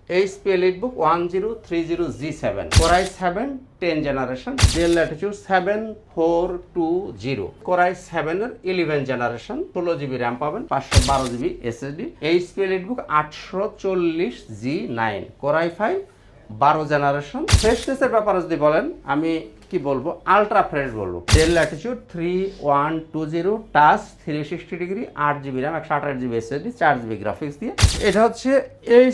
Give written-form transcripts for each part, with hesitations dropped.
HP EliteBook 1030G7 Core i7 10 generation Dell Latitude 7420 Core i7 এর 11 generation 16GB RAM পাবেন 512GB SSD HP EliteBook 840G9 Core i5 12 generation. ফ্রেশনেসের ব্যাপারে যদি বলেন আমি কি বলবো, আলট্রা ফ্রেশ বলবো। Dell Latitude 3120 touch 360 degree 8GB RAM 128GB SSD 4GB graphics দিয়ে। এটা হচ্ছে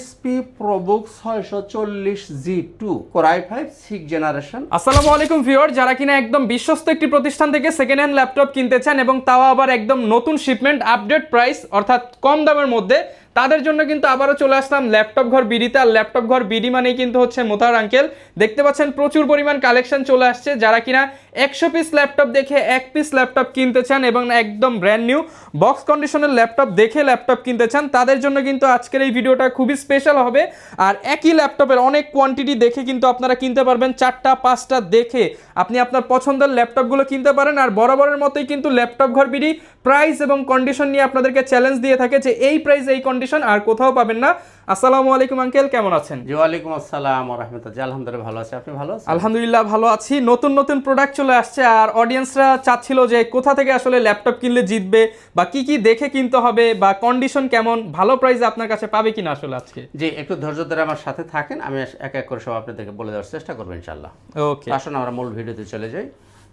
HP ProBook 640G2 Core i5 6 generation. আসসালামু আলাইকুম ভিউয়ার, যারা কিনা একদম বিশ্বস্ত একটি প্রতিষ্ঠান থেকে সেকেন্ড হ্যান্ড ল্যাপটপ কিনতে চান এবং তাও আবার একদম নতুন শিপমেন্ট আপডেট প্রাইস অর্থাৎ কম দামের মধ্যে, তাদের জন্য কিন্তু আবারও চলে আসলাম ল্যাপটপ ঘর বিডিতে। আর ল্যাপটপ ঘর বিডি মানেই কিন্তু হচ্ছে মোতাহার আঙ্কেল। দেখতে পাচ্ছেন প্রচুর পরিমাণ কালেকশন চলে আসছে। যারা কিনা 100 পিস ল্যাপটপ দেখে 1 পিস ল্যাপটপ কিনতে চান এবং একদম ব্র্যান্ড নিউ বক্স কন্ডিশনের ল্যাপটপ দেখে ল্যাপটপ কিনতে চান, তাদের জন্য কিন্তু আজকের এই ভিডিওটা খুবই স্পেশাল হবে। আর একই ল্যাপটপের অনেক কোয়ান্টিটি দেখে কিন্তু আপনারা কিনতে পারবেন। 4টা 5টা দেখে আপনি আপনার পছন্দের ল্যাপটপগুলো কিনতে পারেন। আর বরাবরের মতোই কিন্তু ল্যাপটপ ঘর বিডি প্রাইস এবং কন্ডিশন নিয়ে আপনাদেরকে চ্যালেঞ্জ দিয়ে থাকে যে এই প্রাইস এই কন্ডিশন আর কোথাও পাবেন না। আসসালামু আলাইকুম আঙ্কেল, কেমন আছেন? জি ওয়ালাইকুম আসসালাম ওয়া রাহমাতুল্লাহ। আলহামদুলিল্লাহ ভালো আছি, আপনি ভালো আছেন? আলহামদুলিল্লাহ ভালো আছি। নতুন নতুন প্রোডাক্ট চলে আসছে আর অডিয়েন্সরা চাচ্ছিল যে কোথা থেকে আসলে ল্যাপটপ কিনলে জিতবে বা কি কি দেখে কিনতে হবে বা কন্ডিশন কেমন, ভালো প্রাইসে আপনার কাছে পাবে কিনা আসলে আজকে। জি একটু ধৈর্য ধরে আমার সাথে থাকেন, আমি এক এক করে সব আপনাদেরকে বলে দেওয়ার চেষ্টা করবো ইনশাআল্লাহ। ওকে, আসুন আমরা মূল ভিডিওতে চলে যাই।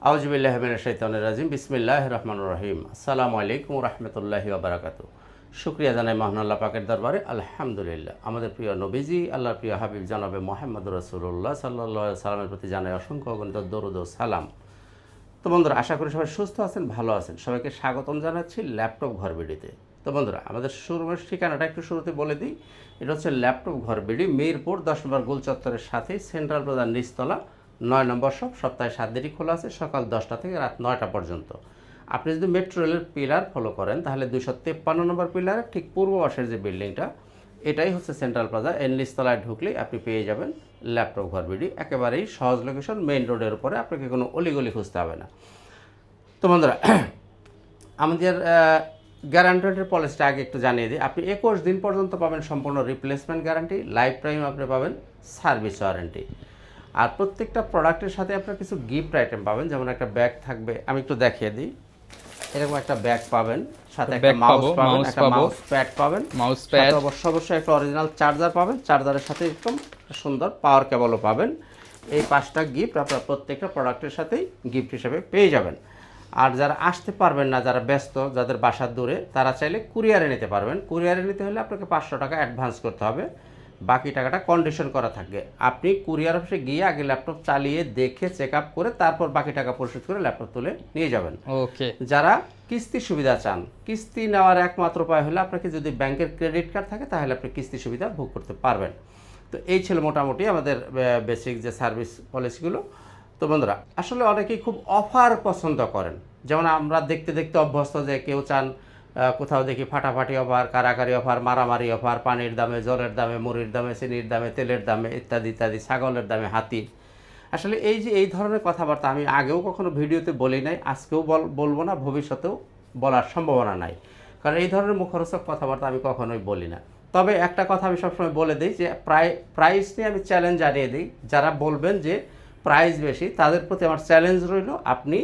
আউযু বিল্লাহি মিনাশ শাইতানির রাজিম, বিসমিল্লাহির রহমানির রহিম। আসসালামু আলাইকুম ওয়া রাহমাতুল্লাহি ওয়া বারাকাতুহু। শুকরিয়া জানাই মহান আল্লাহ পাকের দরবারে, আলহামদুলিল্লাহ। আমাদের প্রিয় নবীজি আল্লাহর প্রিয় হাবিব জনাবে মুহাম্মদুর রাসূলুল্লাহ সাল্লাল্লাহু আলাইহি সাল্লামের প্রতি জানাই অসংখ্য অগণিত দরুদ ও সালাম। তো বন্ধুরা, আশা করি সবাই সুস্থ আছেন, ভালো আছেন। সবাইকে স্বাগতম জানাচ্ছি ল্যাপটপ ঘর বিডিতে। তো বন্ধুরা, আমাদের শোরুমের ঠিকানাটা একটু শুরুতে বলে দিই। এটা হচ্ছে ল্যাপটপ ঘর বিডি, মিরপুর 10 নম্বর গোল চত্বরের সাথেই সেন্ট্রাল প্লাজার নিচতলা 9 নম্বর শপ। সপ্তাহে 7 দিনই খোলা আছে, সকাল 10টা থেকে রাত 9টা পর্যন্ত। আপনি যদি মেট্রো রেলের পিলার ফলো করেন তাহলে 253 নম্বর পিলারের ঠিক পূর্ব পাশের যে বিল্ডিংটা, এটাই হচ্ছে সেন্ট্রাল প্লাজা। এর নিচতলায় ঢুকলেই আপনি পেয়ে যাবেন ল্যাপটপ ঘর বিডি। একেবারেই সহজ লোকেশন, মেইন রোডের উপরে, আপনাকে কোনো অলিগলি খুঁজতে হবে না। তো বন্ধুরা, আমাদের গ্যারান্টির পলিসিটা আগে একটু জানিয়ে দিই। আপনি 21 দিন পর্যন্ত পাবেন সম্পূর্ণ রিপ্লেসমেন্ট গ্যারান্টি, লাইফ টাইম আপনি পাবেন সার্ভিস ওয়ারেন্টি। আর প্রত্যেকটা প্রোডাক্টের সাথে আপনার কিছু গিফট আইটেম পাবেন, যেমন একটা ব্যাগ থাকবে, আমি একটু দেখিয়ে দিই। এরকম একটা ব্যাগ পাবেন, সাথে একটা মাউস পাবেন, একটা মাউস প্যাড পাবেন, মাউস প্যাড, অবশ্যই একটা অরিজিনাল চার্জার পাবেন। চার্জারের সাথে একদম সুন্দর পাওয়ার কেবলও পাবেন। এই 5টা গিফট আপনার প্রত্যেকটা প্রোডাক্টের সাথেই গিফট হিসেবে পেয়ে যাবেন। আর যারা আসতে পারবেন না, যারা ব্যস্ত, যাদের বাসার দূরে, তারা চাইলে কুরিয়ারে নিতে পারবেন। কুরিয়ারে নিতে হলে আপনাকে 500 টাকা অ্যাডভান্স করতে হবে, বাকি টাকাটা কন্ডিশন করা থাকবে। আপনি কুরিয়ার অফিসে গিয়ে আগে ল্যাপটপ চালিয়ে দেখে চেক আপ করে তারপর বাকি টাকা পরিশোধ করে ল্যাপটপ তুলে নিয়ে যাবেন। ওকে। যারা যারা কিস্তির সুবিধা চান, কিস্তি নেওয়ার একমাত্র উপায় হলো আপনাকে যদি ব্যাংকের ক্রেডিট কার্ড থাকে তাহলে আপনি কিস্তি সুবিধা ভোগ করতে পারবেন। তো এই ছিল মোটামুটি আমাদের বেসিক যে সার্ভিস পলিসিগুলো। তো বন্ধুরা, আসলে অনেকেই খুব অফার পছন্দ করেন। যেমন আমরা দেখতে দেখতে অভ্যস্ত যে কেউ চান কোথাও দেখি ফাটাফাটি অফার, কারাকারি অফার, মারামারি অফার, পানির দামে, জলের দামে, মুড়ির দামে, চিনির দামে, তেলের দামে, ইত্যাদি ইত্যাদি, ছাগলের দামে হাতি। আসলে এই যে এই ধরনের কথাবার্তা আমি আগেও কখনো ভিডিওতে বলি নাই, আজকেও বলবো না, ভবিষ্যতেও বলার সম্ভাবনা নাই। কারণ এই ধরনের মুখরোচক কথাবার্তা আমি কখনোই বলি না। তবে একটা কথা আমি সবসময় বলে দিই যে প্রাইস নিয়ে আমি চ্যালেঞ্জ জানিয়ে দিই। যারা বলবেন যে প্রাইস বেশি, তাদের প্রতি আমার চ্যালেঞ্জ রইল, আপনি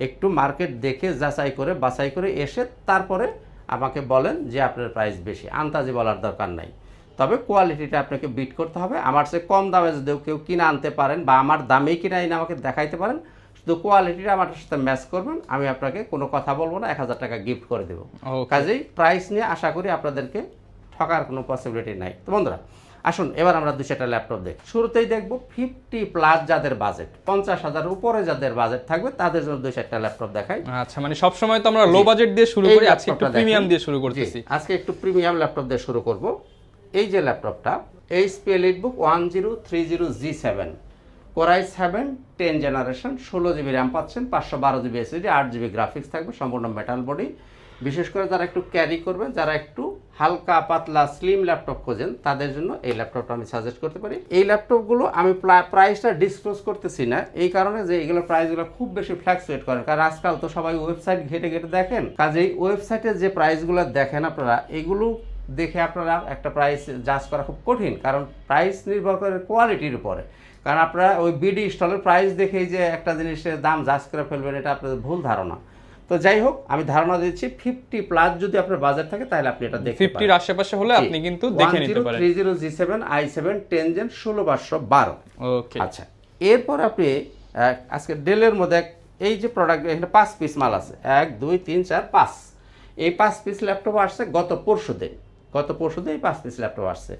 একটু মার্কেট দেখে যাচাই করে বাছাই করে এসে তারপরে আমাকে বলেন যে আপনার প্রাইস বেশি। আন্দাজে বলার দরকার নাই। তবে কোয়ালিটিটা আপনাকে বিট করতে হবে। আমার চেয়ে কম দামে যদি কেউ কিনে আনতে পারেন বা আমার দামেই কিনে এনে আমাকে দেখাইতে পারেন, শুধু কোয়ালিটিটা আমার সাথে ম্যাচ করবেন, আমি আপনাকে কোনো কথা বলবো না, 1000 টাকা গিফট করে দেবো। কাজেই প্রাইস নিয়ে আশা করি আপনাদেরকে ঠকার কোনো পসিবিলিটি নাই। তো বন্ধুরা, আসুন এবার আমরা 2-4টা ল্যাপটপ দেখি। শুরুতেই দেখবো 50+ যাদের বাজেট, 50,000 উপরে যাদের বাজেট থাকবে তাদের জন্য 2-4টা ল্যাপটপ দেখাই। আচ্ছা, মানে সব সময় তো আমরা লো বাজেট দিয়ে শুরু করি, আজকে একটু প্রিমিয়াম দিয়ে শুরু করতেছি। আজকে একটু প্রিমিয়াম ল্যাপটপ দিয়ে শুরু করব। এই যে ল্যাপটপটা, HP EliteBook 1030G7 Core i7 10 generation 16GB RAM পাচ্ছেন, 512GB SSD, 8GB গ্রাফিক্স থাকবে, সম্পূর্ণ মেটাল বডি। বিশেষ করে যারা একটু ক্যারি করবেন, যারা একটু হালকা পাতলা স্লিম ল্যাপটপ খোঁজেন, তাদের জন্য এই ল্যাপটপটা আমি সাজেস্ট করতে পারি। এই ল্যাপটপগুলো আমি প্রাইসটা ডিসক্লোজ করতেছি না এই কারণে যে এগুলো প্রাইসগুলো খুব বেশি ফ্ল্যাকচুয়েট করেন, কারণ আজকাল তো সবাই ওয়েবসাইট ঘেটে ঘেটে দেখেন। কাজেই ওয়েবসাইটে যে প্রাইসগুলো দেখেন আপনারা, এগুলো দেখে আপনারা একটা প্রাইস জাজ করা খুব কঠিন, কারণ প্রাইস নির্ভর করে কোয়ালিটির উপরে। কারণ আপনারা ওই বিডি স্টলের প্রাইস দেখেই যে একটা জিনিসের দাম জাজ করে ফেলবেন, এটা আপনাদের ভুল ধারণা। তো যাই হোক, আমি ধারণা দিচ্ছি 50+ যদি আপনার বাজেট থাকে তাহলে আপনি এটা দেখতে পারেন। 50 এর আশেপাশে হলে আপনি কিন্তু দেখে নিতে পারেন। 1030 G7 i7 10 Gen 16512। ওকে, আচ্ছা, এরপর আপনি আজকে ডেলের মধ্যে এই যে প্রোডাক্ট, এখানে 5 পিস মাল আছে, 1 2 3 4 5। এই 5 পিস ল্যাপটপ আসছে গত পরশুদিন এই 5 পিস ল্যাপটপ আসছে।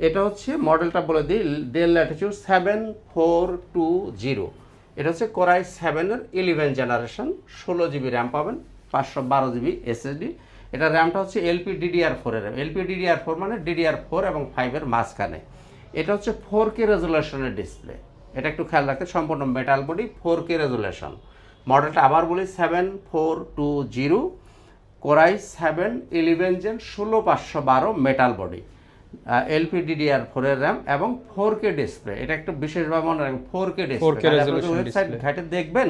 এটা হচ্ছে মডেলটা বলে দিই, ডেল ল্যাটিটিউড 7420। এটা হচ্ছে কোরাই 7 এর 11 জেনারেশন, 16 জিবি র্যাম পাবেন, 512 জিবি এসএসডি। এটা র্যামটা হচ্ছে LPDDR4 এর র্যাম। LPDDR4 মানে DDR4 এবং 5 এর মাঝখানে। এটা হচ্ছে 4K রেজুলেশনের ডিসপ্লে। এটা একটু খেয়াল রাখতে, সম্পূর্ণ মেটাল বডি, 4K রেজুলেশন। মডেলটা আবার বলি, 7420, core i 7 11 gen 16512, metal body, LPDDR4 এর র্যাম এবং 4K ডিসপ্লে। এটা একটু বিশেষভাবে মনে রাখবেন, 4K ডিসপ্লে। ওয়েবসাইট ঘাটে দেখবেন,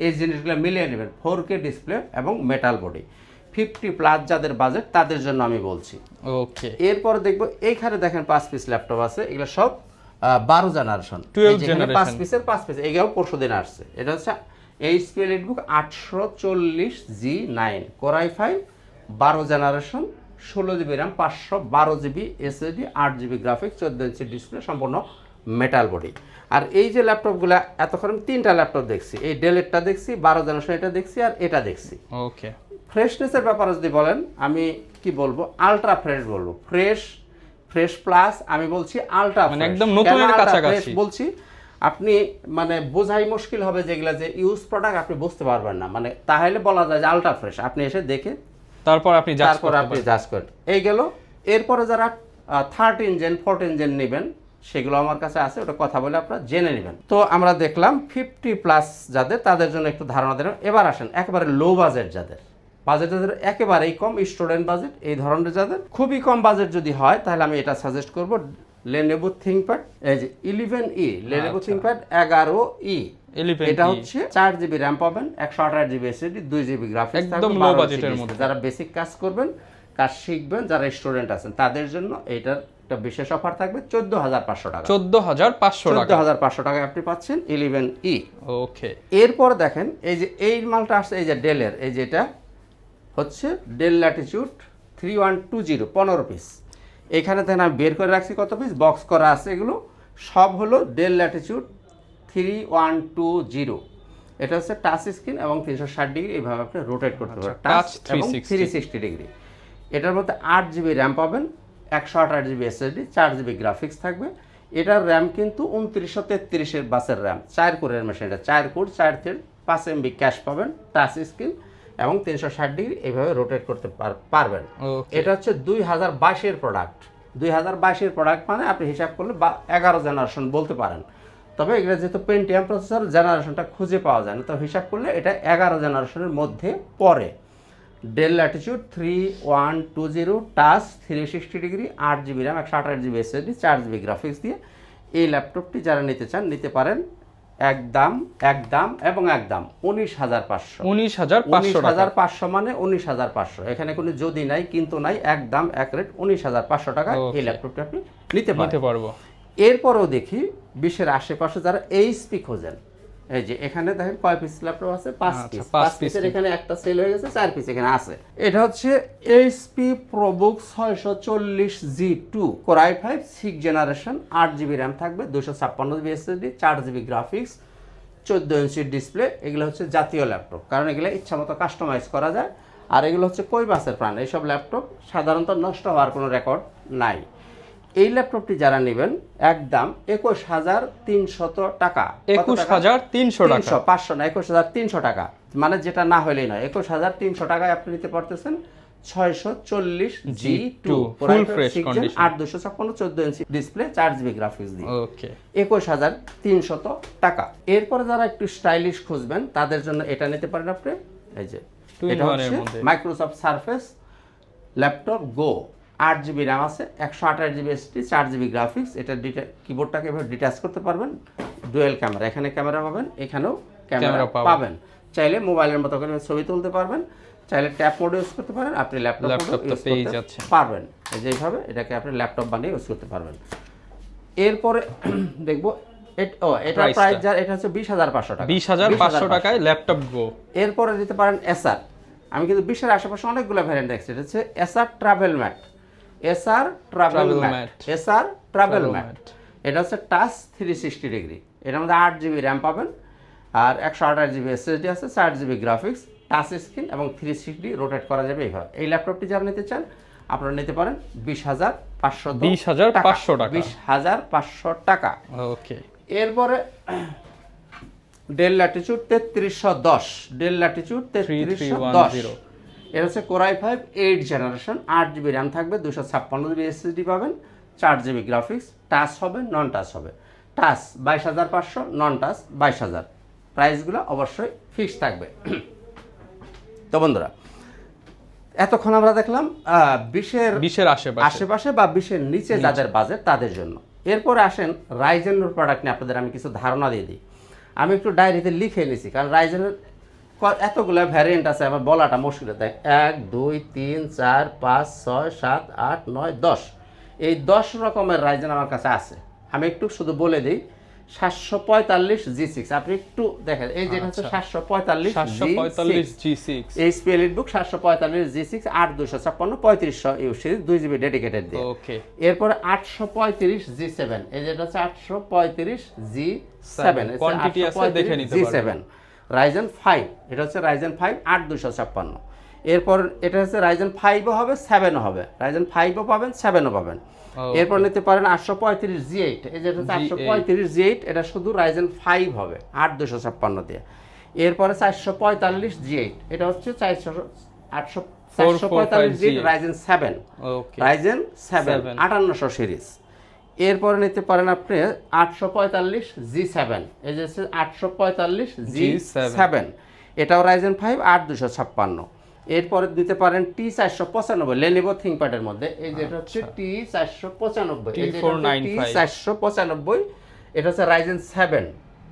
এই জিনিসগুলো মিলিয়ে নেবেন, 4K ডিসপ্লে এবং মেটাল বডি। 50+ যাদের বাজেট তাদের জন্য আমি বলছি। ওকে, এরপর দেখবো এইখানে দেখেন 5 পিস ল্যাপটপ আছে, এগুলো সব 12 জেনারেশন, 12 জেনারেশন, 5 পিসের 5 পিস। এগুলো পরশুদিন আসছে। এটা হচ্ছে HP EliteBook 840 G9, core i 5, 12 generation, 16 GB RAM, 512 GB SSD, 8 GB graphics, 14 inch display, সম্পূর্ণ মেটাল বডি। আর এই যে ল্যাপটপগুলো এতক্ষণ 3টা ল্যাপটপ দেখছি, এই ডেলেরটা দেখছি, 12 জেনারেশন এটা দেখছি, আর এটা দেখছি। ওকে, ফ্রেশনেসের ব্যাপারে যদি বলেন, আমি কি বলবো, আলট্রা ফ্রেশ বলবো, ফ্রেশ প্লাস আমি বলছি আলট্রা, মানে একদম নতুনের কাছাকাছি বলছি। আপনি মানে বোঝাই মুশকিল হবে যেগুলা যে ইউজ প্রোডাক্ট, আপনি বুঝতে পারবেন না, মানে তাহলে বলা যায় যে আলট্রা ফ্রেশ। আপনি এসে দেখে তারপর আপনি জাজ করেন। এই গেল। এরপরে যারা 13 জেন 14 জেন নেবেন, সেগুলো আমার কাছে আছে, ওটা কথা বলে আপনারা জেনে নেবেন। তো আমরা দেখলাম 50+ যাদের, তাদের জন্য একটু ধারণা দিলাম। এবার আসেন একেবারে লো বাজেট যাদের একেবারেই কম, স্টুডেন্ট বাজেট, এই ধরনের যাদের খুবই কম বাজেট যদি হয়, তাহলে আমি এটা সাজেস্ট করব, Lenovo ThinkPad, এই যে 11E, Lenovo ThinkPad 11E। এটা হচ্ছে 4 জিবি র্যাম পাবেন, 128 জিবি এসএসডি, 2 জিবি গ্রাফিক্স, একদম লো বাজেটের মধ্যে। যারা বেসিক কাজ করবেন, কাজ শিখবেন, যারা স্টুডেন্ট আছেন, তাদের জন্য এটার একটা বিশেষ অফার থাকবে, 14500 টাকা। 14500 টাকায় আপনি পাচ্ছেন 11E। ওকে, এরপর দেখেন এই যে এই মালটা আসছে, এই যে ডেলের, এই যেটা হচ্ছে ডেল ল্যাটিটিউড 3120, 15 পিস। এখানে থেকে আমি বের করে রাখছি কত পিস, বক্স করা আছে, এগুলো সব হলো ডেল ল্যাটিটিউড 3120। এটা হচ্ছে টাচ স্ক্রিন এবং 360 ডিগ্রি এইভাবে আপনি রোটেট করতে পারবেন, টাচ এবং 360 ডিগ্রি। এটার মধ্যে 8 জিবি র্যাম পাবেন, 128 জিবি এসএসডি, 4 জিবি গ্রাফিক্স থাকবে। এটার র্যাম কিন্তু 2933 এর বাসের র্যাম, 4 কোরের মেশিন, এটা 4 কোর 4 থ্রেড, 5 MB ক্যাশ পাবেন, টাচ স্ক্রিন এবং 360 ডিগ্রি এইভাবে রোটেট করতে পারবেন। এটা হচ্ছে 2022 এর প্রোডাক্ট। 2022 এর প্রোডাক্ট মানে আপনি হিসাব করলে 11 জেনারেশন বলতে পারেন। তবে এগুলো যেহেতু পেন্টিয়াম প্রসেসর, জেনারেশনটা খুঁজে পাওয়া যায় না, তো হিসাব করলে এটা 11 জেনারেশনের মধ্যে পড়ে। Del Latitude 3120, touch 360 degree, 8 GB RAM, 128 GB SSD, 4 GB graphics দিয়ে এই ল্যাপটপটি যারা নিতে চান নিতে পারেন। একদম 19500। 19500 মানে 19500। এখানে কোনো যদি নাই, কিন্তু নাই, একদম এক রেট 19500 টাকা এই ল্যাপটপটি আপনি নিতে পারবো। এরপরও দেখি 20-এর আশেপাশে যারা HP খোঁজেন, এই যে এখানে দেখেন কয় পিস ল্যাপটপ আছে, 5 পিস। 5 পিসের এখানে একটা সেল হয়ে গেছে, 4 পিস এখানে আছে। এটা হচ্ছে HP ProBook 640 G2, core i 5, 6 generation, 8 GB RAM থাকবে, 256 GB SSD, 4 GB graphics, 14 inch display. এগুলো হচ্ছে জাতীয় ল্যাপটপ, কারণ এগুলো ইচ্ছা মতো কাস্টমাইজ করা যায়। আর এগুলো হচ্ছে কই মাসের প্রাণ, এইসব ল্যাপটপ সাধারণত নষ্ট হওয়ার কোনো রেকর্ড নাই। এই ল্যাপটপটি যারা নেবেন একদম 21300 টাকা। 21300 টাকা, 500 না, 21300 টাকা, মানে যেটা না হলেই নয়। 21300 টাকায় আপনি নিতে পারতেছেন 640 G2, full fresh condition, 8256, 14 inch display, 4 GB graphics দিয়ে। ওকে, 21300 টাকা। এরপরে যারা একটু স্টাইলিশ খুঁজবেন, তাদের জন্য এটা নিতে পারেন আপনি। এই যে এটা হচ্ছে মাইক্রোসফট সারফেস ল্যাপটপ গো, 8 জিবি র্যাম আছে, 128 জিবি এসএসডি, 4 জিবি গ্রাফিক্স। এটা কিবোর্ডটাকে এভাবে ডিটাচ করতে পারবেন, ডুয়েল ক্যামেরা, এখানে ক্যামেরা পাবেন, এখানেও ক্যামেরা পাবেন। চাইলে মোবাইলের মতো করে ছবি তুলতে পারবেন, চাইলে ট্যাব মোড ইউজ করতে পারেন, আপনি ল্যাপটপ ল্যাপটপটা পেয়ে যাচ্ছেন পারবেন। এই যে এইভাবে এটাকে আপনি ল্যাপটপ বানিয়ে ইউজ করতে পারবেন। এরপরে দেখবো এটা প্রাইস যার এটা হচ্ছে 20,500 টাকা, 20,500 টাকায় ল্যাপটপ গো। এরপরে দিতে পারেন এসআর। আমি কিন্তু 20-এর আশেপাশে অনেকগুলো ভ্যারিয়েন্ট দেখছি। এটা হচ্ছে SR travel mat, SR travel mat, SR travel mat. এটা হচ্ছে টাচ 360 ডিগ্রি, এটার মধ্যে 8 GB র্যাম পাবেন আর 128 GB SSD আছে, 4 GB গ্রাফিক্স, টাচ স্ক্রিন এবং 360 রোটেট করা যাবে এইভাবে। এই ল্যাপটপটি যারা নিতে চান আপনারা নিতে পারেন 20,500 টাকা, 20,500 টাকা। ওকে। এরপরে ডেল ল্যাটিটিউড 3310, ডেল ল্যাটিটিউড 3310, এটা হচ্ছে Core i5 8 generation, 8 GB RAM থাকবে, 256 GB SSD পাবেন, 4 GB গ্রাফিক্স, টাচ হবে নন টাচ হবে। টাচ 22,500, নন টাচ 22,000। প্রাইসগুলো অবশ্যই ফিক্স থাকবে। তো বন্ধুরা এতক্ষণ আমরা দেখলাম 20-এর আশেপাশে বা 20-এর নিচে যাদের বাজেট তাদের জন্য। এরপরে আসেন রাইজেনের প্রোডাক্ট নিয়ে আপনাদের আমি কিছু ধারণা দিয়ে দিই। আমি একটু ডায়েরিতে লিখে নিছি, কারণ রাইজেনের এতগুলো ভ্যারিয়েন্ট আছে আমার বলাটা মুশকিল। তাই 1 2 3 4 5 6 7 8 9 10, এই 10 রকমের রাইজেন আমার কাছে আছে। আমি একটু শুধু বলে দিই। 745 G6, আপনি একটু দেখেন, এই যেটা হচ্ছে 745 G6, HP EliteBook 745 G6, 8/256 3500 you series, 2 GB dedicated দিয়ে। ওকে। এরপরে 835 G7, এই যেটা হচ্ছে 835 G7, কোয়ান্টিটি আছে দেখে নিতে পারবেন। G7 Ryzen 5, এটা হচ্ছে Ryzen 5 8/256। এরপর এটা হচ্ছে Ryzen 5ও হবে 7ও হবে, Ryzen 5ও পাবেন 7ও পাবেন। এরপর নিতে পারেন 835 G8, এই যেটা হচ্ছে 835 G8, এটা শুধু Ryzen 5 হবে 8/256 দিয়ে। এরপরে 445 G8, এটা হচ্ছে 445 G8 Ryzen 7, Ryzen 7 5800 সিরিজ। এরপরে নিতে পারেন আপনি 845 G7, এই যে 845 G7, এটাও Ryzen 5 8/256। এরপরে দিতে পারেন T495 Lenovo ThinkPad-এর মধ্যে, এই যেটা হচ্ছে T495, এই যেটা T495, এটা হচ্ছে Ryzen 7,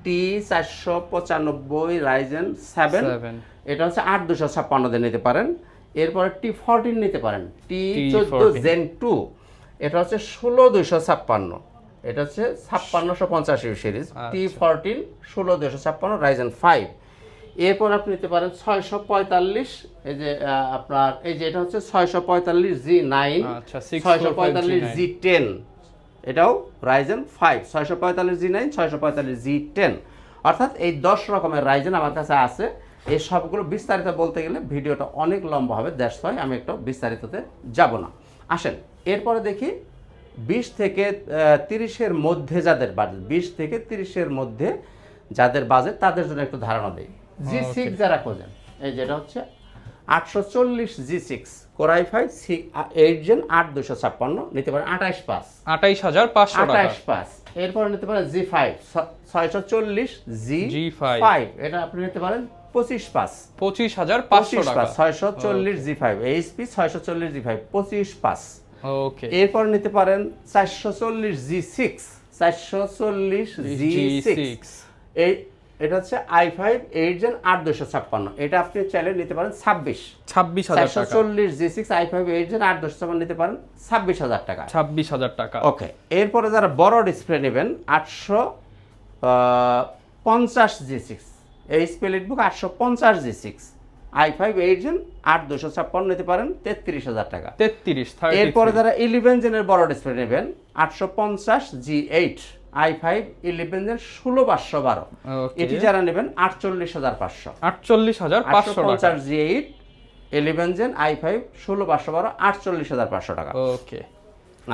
T495 Ryzen 7, এটা হচ্ছে 8/256 দিয়ে নিতে পারেন। এরপরে T14 নিতে পারেন, T14 Gen 2, এটা হচ্ছে 16256, এটা হচ্ছে 5650 সিরিজ, T14 16256 Ryzen 5। এরপর আপনি নিতে পারেন 645, এই যে আপনার এই যে এটা হচ্ছে 645 G9, 645 G10, এটাও Ryzen 5, 645 G9, 645 G10। অর্থাৎ এই 10 রকমের রাইজেন আমার কাছে আছে। এই সবগুলো বিস্তারিত বলতে গেলে ভিডিওটা অনেক লম্বা হবে, দ্যাটস ওয়াই আমি একটু বিস্তারিততে যাব না। আসেন এরপরে দেখি 20 থেকে 30-এর মধ্যে যাদের বাজেট, 20 থেকে 30-এর মধ্যে যাদের বাজেট তাদের জন্য একটু ধারণা দেই। G6 যারা খোঁজেন, এই যেটা হচ্ছে 840 G6 Core i5 8 Gen 8/256 নিতে পারেন 28,500 টাকা। 28,500। এরপর নিতে পারেন G5 640 G5, এটা আপনি নিতে পারেন 25,500 টাকা। 640 G5 HP 640 G5 25,500। ওকে। এরপর নিতে পারেন 440 G6, 440 G6, এই এটা হচ্ছে i5 8 Gen 8/256, এটা আপনি চাইলে নিতে পারেন 26,000 টাকা। 440 G6 i5 8 Gen 8/256 নিতে পারেন 26,000 টাকা। 26,000 টাকা। ওকে। এরপরে যারা বড় ডিসপ্লে নেবেন 850 G6, HP EliteBook 850 G6 i5 8 Gen 8/256 নিতে পারেন 33,000 টাকা। 33। এরপরে যারা 11 জেনের বড় ডিসপ্লে নেবেন 850 G8 i5 11 Gen 16/512, এটি যারা নেবেন 48,500। 48,500 G8 11 Gen i5 16/512 48,500 টাকা। ওকে।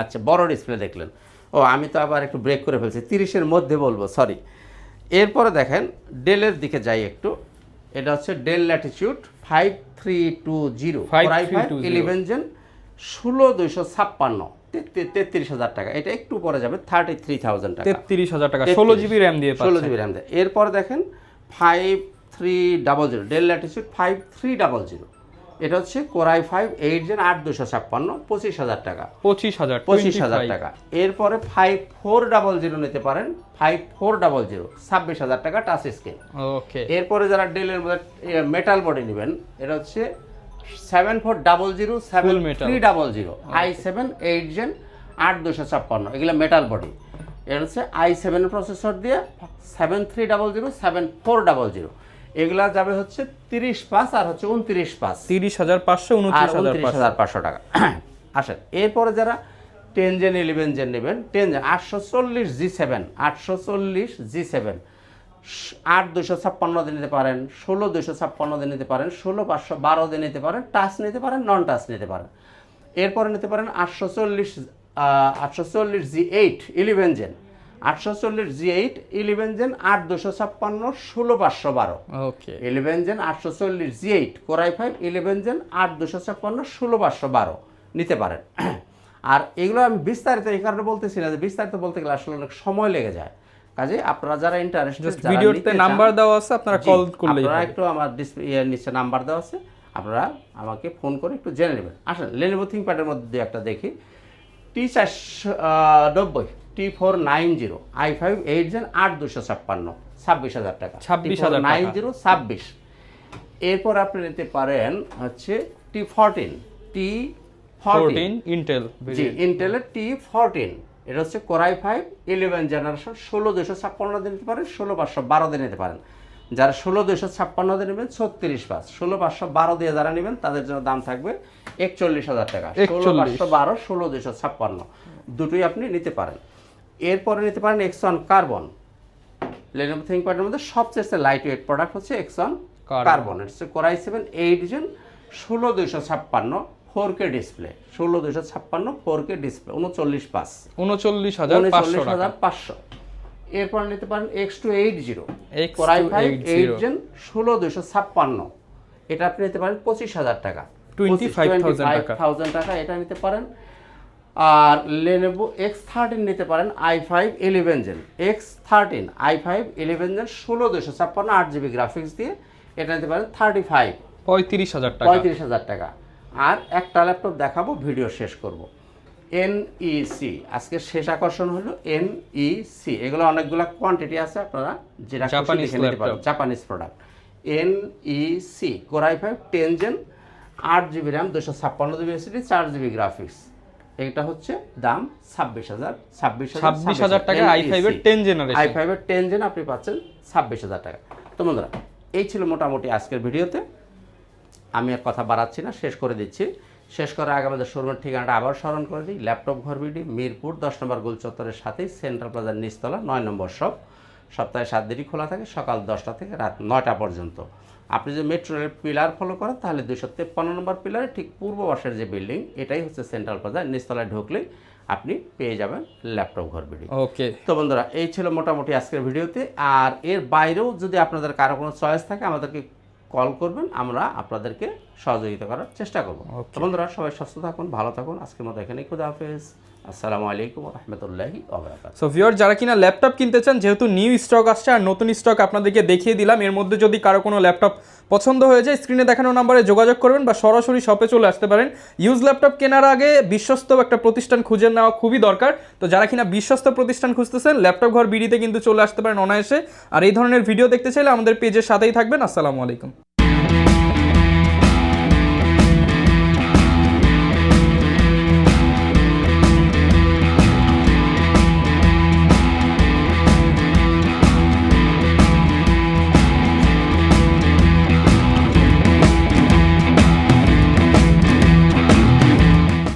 আচ্ছা, বড় ডিসপ্লে দেখলেন। ও আমি তো আবার একটু ব্রেক করে ফেলছি, 30-এর মধ্যে বলবো, সরি। এরপরে দেখেন ডেলের দিকে যাই একটু। এটা হচ্ছে ডেল ল্যাটিটিউড 5320 i5 11 Gen 16256 33,000 টাকা। এটা একটু পরে যাবে 33,000 টাকা। 33,000 টাকা 16 GB RAM দিয়ে পাচ্ছেন। 16 GB RAM দিয়ে। এরপর দেখেন 5300 ডেল ল্যাটিটিউড 5300, এটা হচ্ছে Core i5 8 Gen 8/256 25,000 টাকা। 25,000 টাকা। এরপরে 5400 নিতে পারেন, 5400 26,000 টাকা টাচ স্ক্রিন। ওকে। এরপরে যারা ডেলের মধ্যে মেটাল বডি নেবেন, এটা হচ্ছে 7400 Full metal. 7300 i7 8 Gen 8256 এগুলো মেটাল বডি। এটা হচ্ছে i7 এর প্রসেসর দিয়ে 7300 7400 এগুলা যাবে হচ্ছে 30/5 আর হচ্ছে 29/5 30,500 আর 29,500 29,500 টাকা। আসেন এরপরে যারা 10 জেন 11 জেন নেবেন 10 জেন 840 G7 840 G7 8256 দিয়ে নিতে পারেন, 16256 দিয়ে নিতে পারেন, 16512 দিয়ে নিতে পারেন, টাচ নিতে পারেন, নন টাচ নিতে পারেন। এরপরে নিতে পারেন 840 G8 11 gen 840 G8 11 gen 8256 16512 okay 11 gen 840 G8 Core i5 11 gen 8256 16512 নিতে পারেন। আর এগুলো আমি বিস্তারিত এই কারণে বলতেছি না যে বিস্তারিত বলতে গেলে আসলে অনেক সময় লেগে যায়, কাজে আপনারা যারা ইন্টারেস্টেড ভিডিওতে নাম্বার দেওয়া আছে, আপনারা কল করলেই আপনারা হবে। একটু আমার ডিসপ্লে নিচে নাম্বার দেওয়া আছে, আপনারা আমাকে ফোন করে একটু জেনে নেবেন। আসেন Lenovo ThinkPad-এর মধ্যে দিয়ে একটা দেখি T490 T490 i5 8 Gen 8256 26,000 টাকা 26,000 টাকা। 26। এরপর আপনি নিতে পারেন হচ্ছে T14 ইন্টেল জি ইন্টেলের T14 এটা হচ্ছে Core i5 11 জেনারেশন 16256 দিয়ে নিতে পারেন, 16512 দিয়ে নিতে পারেন। যারা 16256 দিয়ে নেবেন 36/5, 16512 দিয়ে যারা নেবেন তাদের জন্য দাম থাকবে 41,000 টাকা। 16512 16256 দুটোই আপনি নিতে পারেন। এরপরে নিতে পারেন X1 কার্বন। Lenovo ThinkPad-এর মধ্যে সবচেয়ে লাইট ওয়েট প্রোডাক্ট হচ্ছে X1 কার্বন। এটা হচ্ছে Core i7 8 Gen 16256 4K display, 16256 4K display 39/5 39,500 এরপর নিতে পারেন X280 Core i5 8 Gen 16256 এটা আপনি নিতে পারেন 25,000 টাকা 25,000 টাকা এটা নিতে পারেন। আর Lenovo X13 নিতে পারেন i5 11 Gen X13 i5 11 Gen 16256 8GB graphics দিয়ে এটা নিতে পারেন 35,000 টাকা 35,000 টাকা। আর একটা ল্যাপটপ দেখাবো, ভিডিও শেষ করব। NEC আজকে শেষ আকর্ষণ হলো NEC। এগুলো অনেকগুলো কোয়ান্টিটি আছে, আপনারা যেটা খুশি দেখে নিতে পারেন। Japanese product NEC Core i5 10 Gen 8GB RAM 256GB SSD 4GB graphics. এটা হচ্ছে দাম 26,000 টাকা i5 এর 10 জেনারেশন i5 এর 10 জেন আপনি পাচ্ছেন 26,000 টাকা। তো বন্ধুরা এই ছিল মোটামুটি আজকের ভিডিওতে, আমি আর কথা বাড়াচ্ছি না, শেষ করে দিচ্ছি। শেষ করার আগে আমাদের শোরুমের ঠিকানাটা আবার স্মরণ করে দিই, ল্যাপটপ ঘর বিডি মিরপুর 10 নম্বর গোল চত্বরের সাথেই সেন্ট্রাল প্লাজার নিচতলা 9 নম্বর শপ। সপ্তাহে 7 দিনই খোলা থাকে, সকাল 10টা থেকে রাত 9টা পর্যন্ত। আপনি যদি মেট্রো রেল পিলার ফলো করেন তাহলে 253 নম্বর পিলারে ঠিক পূর্ব পাশের যে বিল্ডিং এটাই হচ্ছে সেন্ট্রাল প্লাজা, নিচতলায় ঢুকলেই আপনি পেয়ে যাবেন ল্যাপটপ ঘর বিডি। ওকে তো বন্ধুরা এই ছিল মোটামুটি আজকের ভিডিওতে। আর এর বাইরেও যদি আপনাদের কারো কোনো চয়েস থাকে আমাদেরকে কল করবেন, আমরা আপনাদেরকে সহযোগিতা করার চেষ্টা করব। তো বন্ধুরা সবাই সুস্থ থাকুন, ভালো থাকুন। আজকের মতো এখানেই, খুদা হাফেজ, আসসালামু আলাইকুম ওয়া রাহমাতুল্লাহি ওয়া বারাকাতুহু। সো ভিউয়ার যারা কিনা ল্যাপটপ কিনতে চান, যেহেতু নিউ স্টক আসছে আর নতুন স্টক আপনাদেরকে দেখিয়ে দিলাম, এর মধ্যে যদি কারো কোনো ল্যাপটপ পছন্দ হয়ে যায় স্ক্রিনে দেখানো নাম্বারে যোগাযোগ করবেন বা সরাসরি শপে চলে আসতে পারেন। ইউজ ল্যাপটপ কেনার আগে বিশ্বস্ত একটা প্রতিষ্ঠান খুঁজে নেওয়া খুবই দরকার। তো যারা কিনা বিশ্বস্ত প্রতিষ্ঠান খুঁজতেছেন ল্যাপটপ ঘর বিডিতে কিন্তু চলে আসতে পারেন অনায়াসে। আর এই ধরনের ভিডিও দেখতে চাইলে আমাদের পেজের সাথেই থাকবেন। আসসালামু আলাইকুম।